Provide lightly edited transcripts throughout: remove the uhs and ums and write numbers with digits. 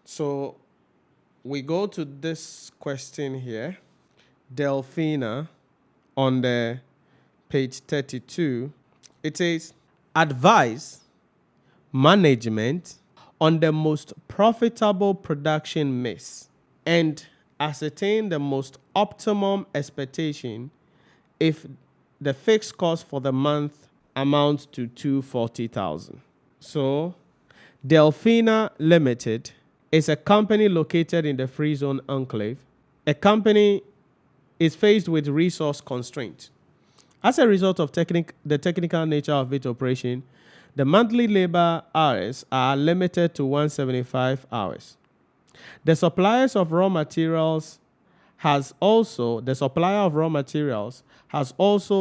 So we go to this question here, Delphina, on the page 32. It says, advise management on the most profitable production mix and ascertain the most optimum expectation if the fixed cost for the month amounts to 240,000. So, Delphina Limited is a company located in the Free Zone Enclave. A company is faced with resource constraint. As a result of the technical nature of its operation, the monthly labor hours are limited to 175 hours. The supplier of raw materials has also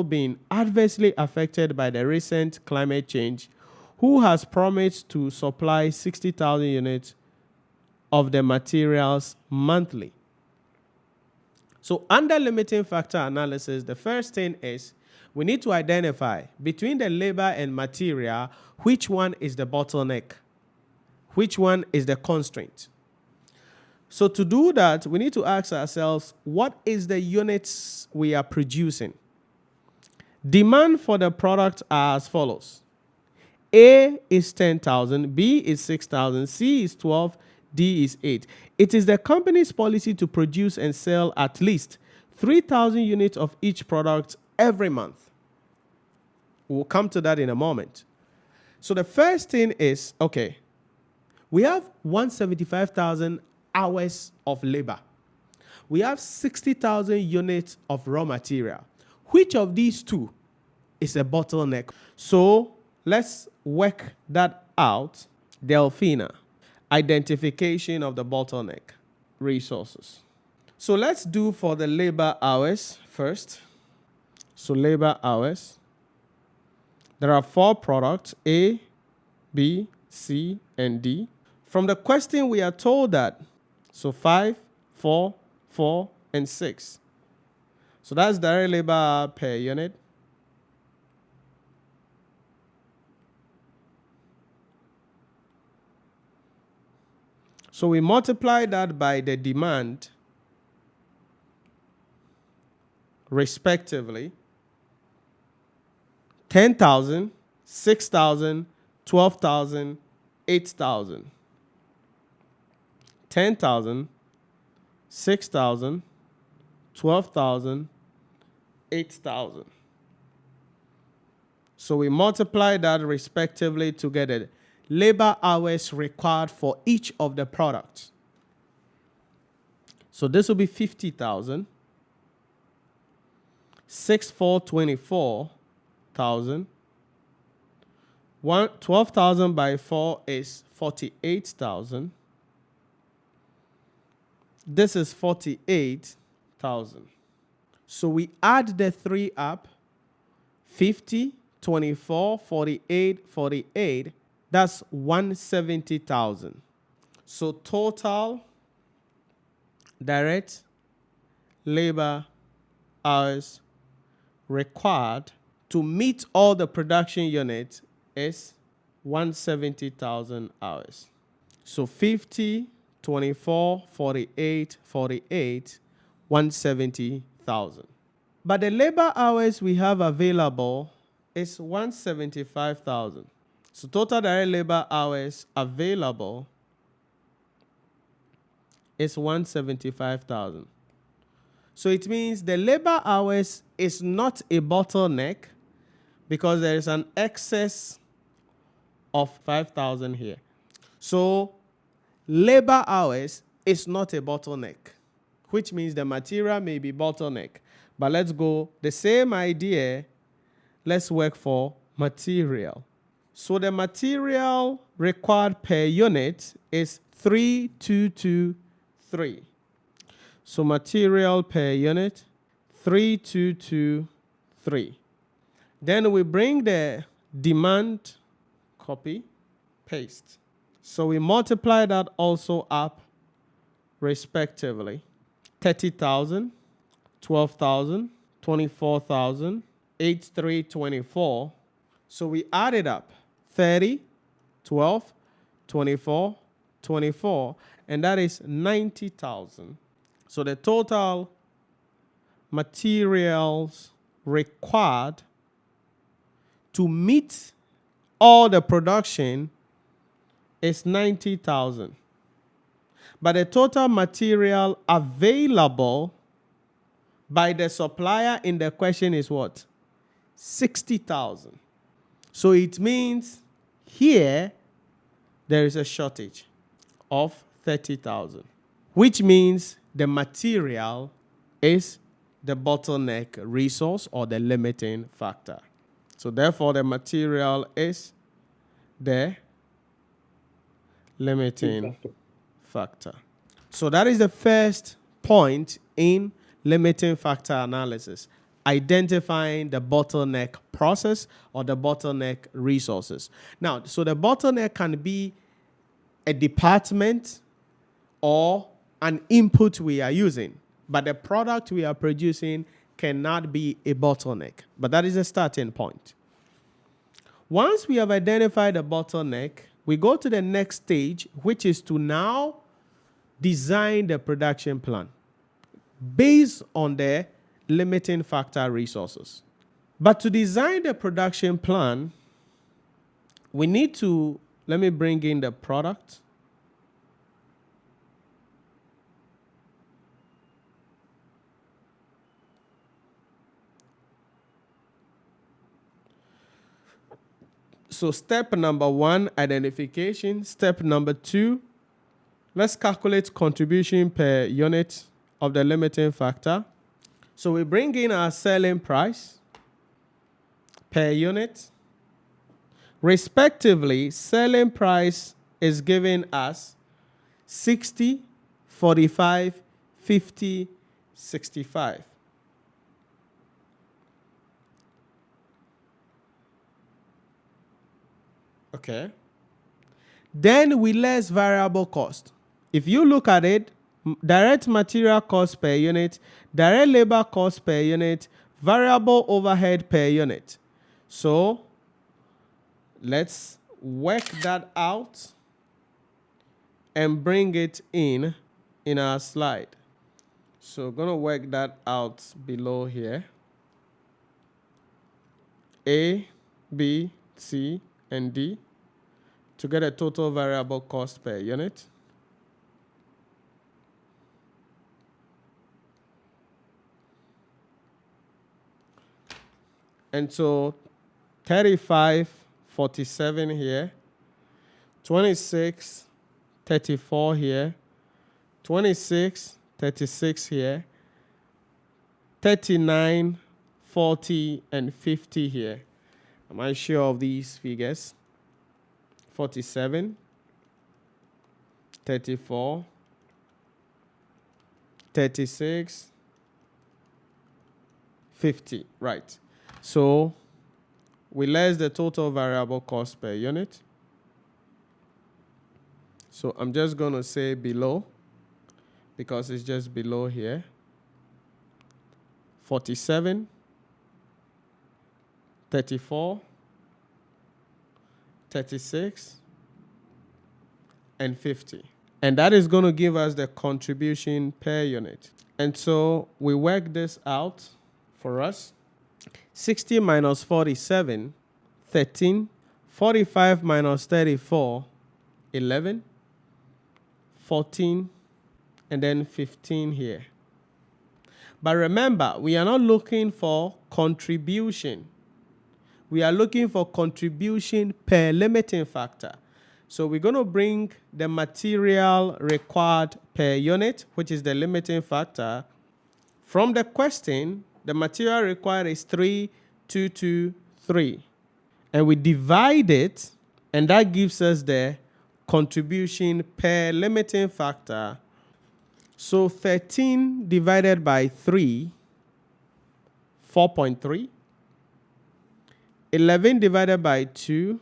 been adversely affected by the recent climate change, who has promised to supply 60,000 units of the materials monthly. So under limiting factor analysis, the first thing is we need to identify between the labor and material, which one is the bottleneck, which one is the constraint. So to do that, we need to ask ourselves, what is the units we are producing? Demand for the product are as follows. A is 10,000, B is 6,000, C is 12, D is 8. It is the company's policy to produce and sell at least 3,000 units of each product every month. We'll come to that in a moment. So the first thing is, okay, we have 175,000 hours of labor. We have 60,000 units of raw material. Which of these two is a bottleneck? So let's work that out. Delphina, identification of the bottleneck, resources. So let's do for the labor hours first. So labor hours. There are 4 products, A, B, C, and D. From the question, we are told that, so 5, 4, 4, and 6. So that's direct labor per unit. So we multiply that by the demand, respectively, 10,000, 6,000, 12,000, 8,000. 10,000, 6,000, 12,000, 8,000. So we multiply that respectively to get the labor hours required for each of the products. So this will be 50,000. 24,000. 12,000 by 4 is 48,000. This is 48,000. So we add the 3 up. 50, 24, 48, 48. That's 170,000. So total direct labor hours required to meet all the production units is 170,000 hours. So 50, 24, 48, 48, 170,000. But the labor hours we have available is 175,000. So total direct labor hours available is 175,000. So it means the labor hours is not a bottleneck because there is an excess of 5,000 here. So labor hours is not a bottleneck, which means the material may be bottleneck. But let's go the same idea. Let's work for material. So the material required per unit is 3,223. So material per unit, 3,223. Then we bring the demand, copy, paste. So we multiply that also up respectively. 30,000, 12,000, 24,000, 8,324. So we add it up. 30, 12, 24, 24, and that is 90,000. So the total materials required to meet all the production is 90,000. But the total material available by the supplier in the question is what? 60,000. So it means here there is a shortage of 30,000, which means the material is the bottleneck resource or the limiting factor. So therefore, the material is the limiting factor. So that is the first point in limiting factor analysis, identifying the bottleneck process or the bottleneck resources. Now, so the bottleneck can be a department or an input we are using, but the product we are producing cannot be a bottleneck. But that is a starting point. Once we have identified the bottleneck, we go to the next stage, which is to now design the production plan based on the limiting factor resources. But to design the production plan, we need to, let me bring in the product. So step number 1, identification. Step number 2, let's calculate contribution per unit of the limiting factor. So we bring in our selling price per unit. Respectively, selling price is giving us 60, 45, 50, 65. Okay. Then we less variable cost. If you look at it, direct material cost per unit, direct labor cost per unit, variable overhead per unit. So let's work that out and bring it in our slide. So going to work that out below here. A, B, C, and D to get a total variable cost per unit. And so 35, 47 here, 26, 34 here, 26, 36 here, 39, 40, and 50 here. Am I sure of these figures? 47, 34, 36, 50, right. So we less the total variable cost per unit. So I'm just going to say below, because it's just below here. 47, 34, 36, and 50. And that is going to give us the contribution per unit. And so we work this out for us. 60 minus 47, 13. 45 minus 34, 11. 14, and then 15 here. But remember, we are not looking for contribution. We are looking for contribution per limiting factor. So we're going to bring the material required per unit, which is the limiting factor. From the question, the material required is 3,223. And we divide it, and that gives us the contribution per limiting factor. So 13 divided by 3, 4.3. 11 divided by 2,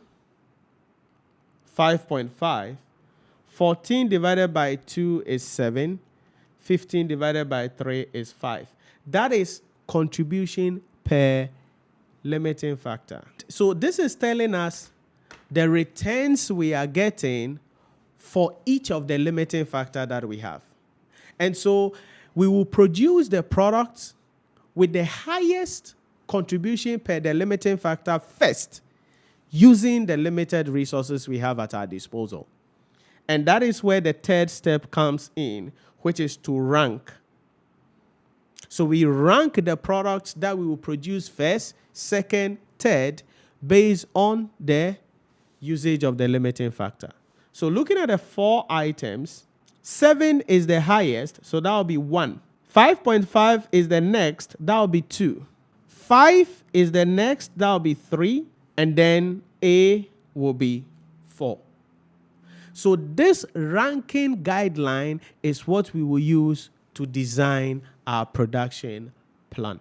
5.5. 14 divided by 2 is 7. 15 divided by 3 is 5. That is contribution per limiting factor. So this is telling us the returns we are getting for each of the limiting factor that we have. And so we will produce the products with the highest contribution per the limiting factor first, using the limited resources we have at our disposal. And that is where the third step comes in, which is to rank. So we rank the products that we will produce first, second, third, based on the usage of the limiting factor. So looking at the 4 items, 7 is the highest, so that will be 1. 5.5 is the next, that will be 2. 5 is the next, that will be 3. And then A will be 4. So this ranking guideline is what we will use to design our production plan.